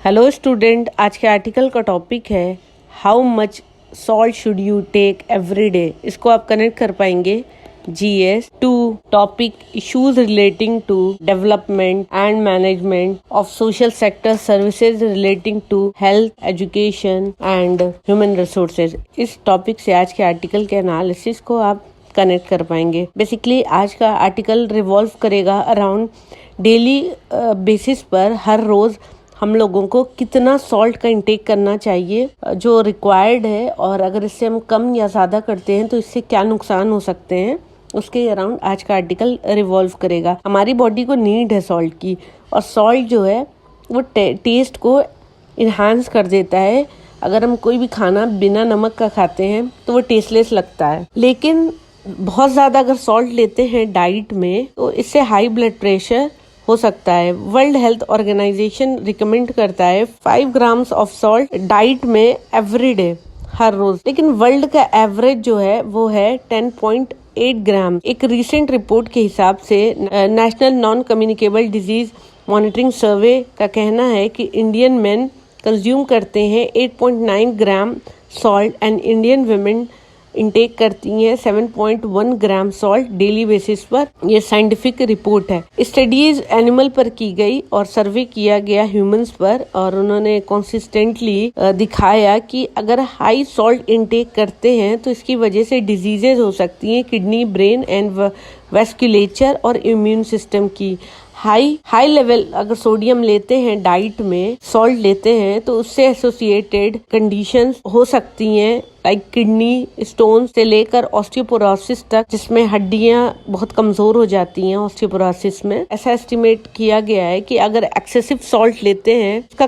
Hello student, आज के article का टॉपिक है how much salt should you take every day. इसको आप कनेक्ट कर पाएंगे GS two topic issues relating to development and management of social sector services relating to health, education and human resources. इस topic से आज के article के analysis को आप कनेक्ट कर पाएंगे। बेसिकली आज का आर्टिकल रिवॉल्व करेगा अराउंड डेली बेसिस पर हर रोज हम लोगों को कितना सॉल्ट का इंटेक करना चाहिए जो रिक्वायर्ड है, और अगर इससे हम कम या ज़्यादा करते हैं तो इससे क्या नुकसान हो सकते हैं, उसके अराउंड आज का आर्टिकल रिवॉल्व करेगा। हमारी बॉडी को नीड है सॉल्ट की, और सॉल्ट जो है वो टेस्ट को इन्हांस कर देता है। अगर हम कोई भी खाना बिना नमक का खाते हैं तो वो टेस्टलेस लगता है, लेकिन बहुत ज़्यादा अगर सॉल्ट लेते हैं डाइट में तो इससे हाई ब्लड प्रेशर हो सकता है। वर्ल्ड हेल्थ ऑर्गेनाइजेशन रिकमेंड करता है 5 ग्राम्स ऑफ सॉल्ट डाइट में एवरी डे, हर रोज, लेकिन वर्ल्ड का एवरेज जो है वो है 10.8 ग्राम। एक रिसेंट रिपोर्ट के हिसाब से national non communicable disease monitoring survey का कहना है कि इंडियन मेन कंज्यूम करते हैं 8.9 gram salt and Indian women intake करती हैं 7.1 ग्राम सॉल्ट डेली बेसिस पर। ये साइंटिफिक रिपोर्ट है। स्टडीज एनिमल पर की गई और सर्वे किया गया ह्यूमंस पर, और उन्होंने कंसिस्टेंटली दिखाया कि अगर हाई सॉल्ट इंटेक करते हैं तो इसकी वजह से डिजीजेज हो सकती हैं किडनी, ब्रेन एंड वेस्कुलेचर और इम्यून सिस्टम की। हाई लेवल अगर सोडियम लेते हैं डाइट में, सॉल्ट लेते हैं, तो उससे एसोसिएटेड कंडीशंस हो सकती हैं लाइक किडनी स्टोन से लेकर ऑस्टियोपोरोसिस तक, जिसमें हड्डियां बहुत कमजोर हो जाती हैं ऑस्टियोपोरोसिस में। ऐसा एस्टिमेट किया गया है कि अगर एक्सेसिव सॉल्ट लेते हैं उसका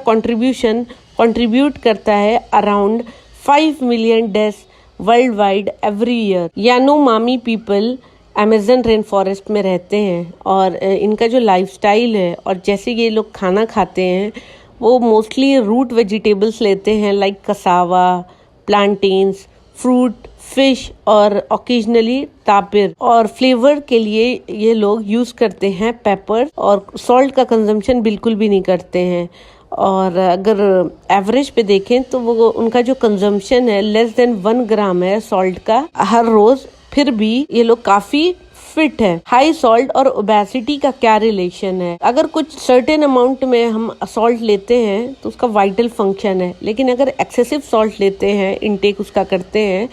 कंट्रीब्यूट करता है around 5 million deaths world wide every year. Yanomami people Amazon rain forest में रहते हैं, और इनका जो लाइफस्टाइल है और जैसे ये लोग खाना खाते हैं वो मोस्टली रूट वेजिटेबल्स लेते हैं like cassava, plantains, fruit, fish और ओकेजनली तापिर, और फ्लेवर के लिए ये लोग यूज करते हैं पेपर, और सॉल्ट का कंजम्पशन बिल्कुल भी नहीं करते हैं। और अगर एवरेज पे देखें तो वो उनका जो कंजम्पशन है लेस देन 1 ग्राम है सॉल्ट का हर रोज, फिर भी ये लोग काफी फिट है। हाई सॉल्ट और ओबेसिटी का क्या रिलेशन है? अगर कुछ सर्टेन अमाउंट में हम सॉल्ट लेते हैं तो उसका वाइटल फंक्शन है, लेकिन अगर एक्सेसिव सॉल्ट लेते हैं, इनटेक उसका करते हैं,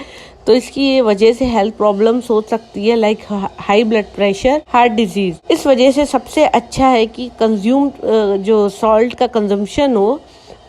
तो इसकी वजह से हेल्थ प्रॉब्लम्स हो सकती है like high blood pressure, heart disease. इस वजह से सबसे अच्छा है कि जो सॉल्ट का कंजम्पशन हो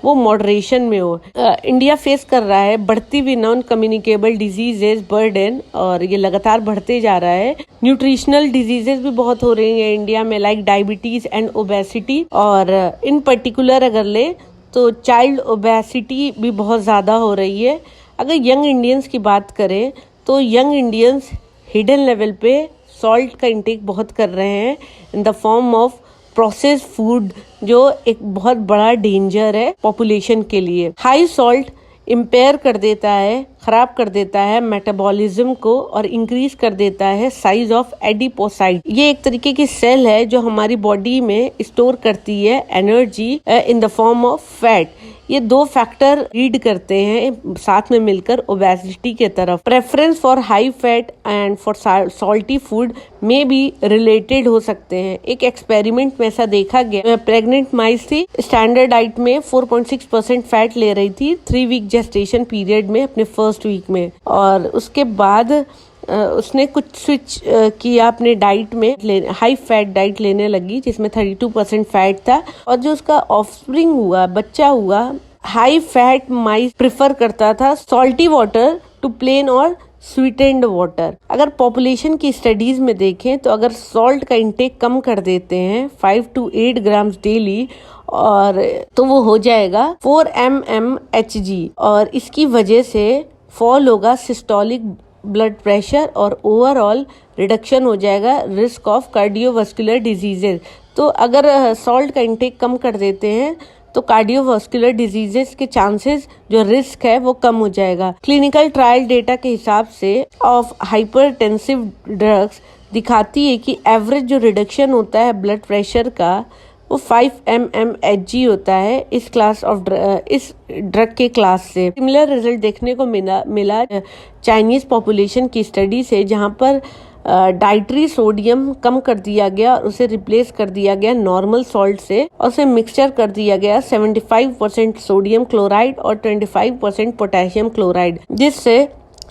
वो मॉडरेशन में हो। इंडिया फेस कर रहा है बढ़ती हुई नॉन कम्युनिकेबल डिजीजेज बर्डन, और ये लगातार बढ़ते जा रहा है। न्यूट्रिशनल डिजीजेज भी बहुत हो रही हैं इंडिया में लाइक डायबिटीज एंड ओबेसिटी, और इन पर्टिकुलर अगर ले तो चाइल्ड ओबेसिटी भी बहुत ज्यादा हो रही है। अगर यंग इंडियंस की बात करें तो यंग इंडियंस हिडन लेवल पे सॉल्ट का इंटेक बहुत कर रहे हैं in the form of processed food, जो एक बहुत बड़ा डेंजर है पॉपुलेशन के लिए। हाई सॉल्ट इम्पेयर कर देता है, खराब कर देता है मेटाबॉलिज्म को, और इंक्रीज कर देता है साइज ऑफ एडिपोसाइट। ये एक तरीके की सेल है जो हमारी बॉडी में स्टोर करती है energy in the form of fat. ये 2 फैक्टर लीड करते हैं साथ में मिलकर ओबेसिटी के तरफ। Preference for high fat and for salty food में भी रिलेटेड हो सकते हैं। एक एक्सपेरिमेंट में ऐसा देखा गया, प्रेग्नेंट माइस थी, स्टैंडर्ड डाइट में 4.6% फैट ले रही थी 3 वीक जेस्टेशन पीरियड में, अपने फर्स्ट वीक में, और उसके बाद उसने कुछ स्विच किया अपने डाइट में, हाई फैट डाइट लेने लगी जिसमें 32% फैट था, और जो उसका ऑफस्प्रिंग हुआ, बच्चा हुआ, हाई फैट माइस प्रिफर करता था सॉल्टी वाटर टू प्लेन और स्वीटेंड वाटर। अगर पॉपुलेशन की स्टडीज में देखें तो अगर सॉल्ट का इंटेक कम कर देते हैं 5 to 8 ग्राम्स डेली, और तो वो हो जाएगा 4 mmHg, और इसकी वजह से फॉल होगा सिस्टोलिक ब्लड प्रेशर और ओवरऑल रिडक्शन हो जाएगा रिस्क ऑफ कार्डियोवास्कुलर डिजीजेज। तो अगर सॉल्ट का इंटेक कम कर देते हैं तो कार्डियोवास्कुलर डिजीजेस के चांसेस, जो रिस्क है, वो कम हो जाएगा। क्लिनिकल ट्रायल डेटा के हिसाब से ऑफ हाइपरटेंसिव ड्रग्स दिखाती है कि एवरेज जो रिडक्शन होता है ब्लड प्रेशर का वो 5 mmHg होता है इस ड्रग के क्लास से। सिमिलर रिजल्ट देखने को मिला चाइनीज पॉपुलेशन की स्टडी से, जहां पर डाइटरी सोडियम कम कर दिया गया और उसे रिप्लेस कर दिया गया नॉर्मल सॉल्ट से, और उसे मिक्सचर कर दिया गया 75% सोडियम क्लोराइड और 25% पोटेशियम क्लोराइड, जिससे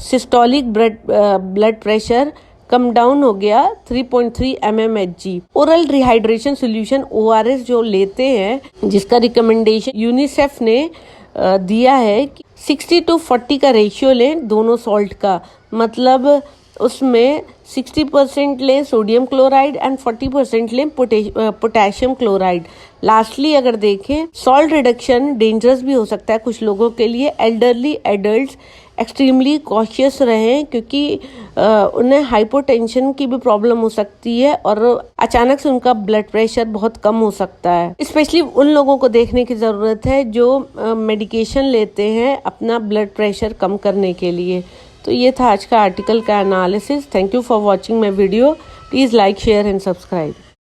systolic blood pressure come down हो गया 3.3 mmHg। Oral rehydration solution ORS जो लेते हैं, जिसका रिकमेंडेशन यूनिसेफ ने दिया है कि 60:40 का रेशियो लें दोनों सॉल्ट का, मतलब उसमें 60% लें सोडियम क्लोराइड एंड 40% लें पोटेशियम क्लोराइड। लास्टली अगर देखें, सॉल्ट रिडक्शन डेंजरस भी हो सकता है कुछ लोगों के लिए। एल्डरली एडल्ट्स एक्सट्रीमली कॉशियस रहें, क्योंकि उन्हें हाइपोटेंशन की भी प्रॉब्लम हो सकती है और अचानक से उनका ब्लड प्रेशर बहुत कम हो सकता है। स्पेशली उन लोगों को देखने की ज़रूरत है जो मेडिकेशन लेते हैं अपना ब्लड प्रेशर कम करने के लिए। तो ये था आज का आर्टिकल का analysis. Thank you for watching my video. Please like, share and subscribe.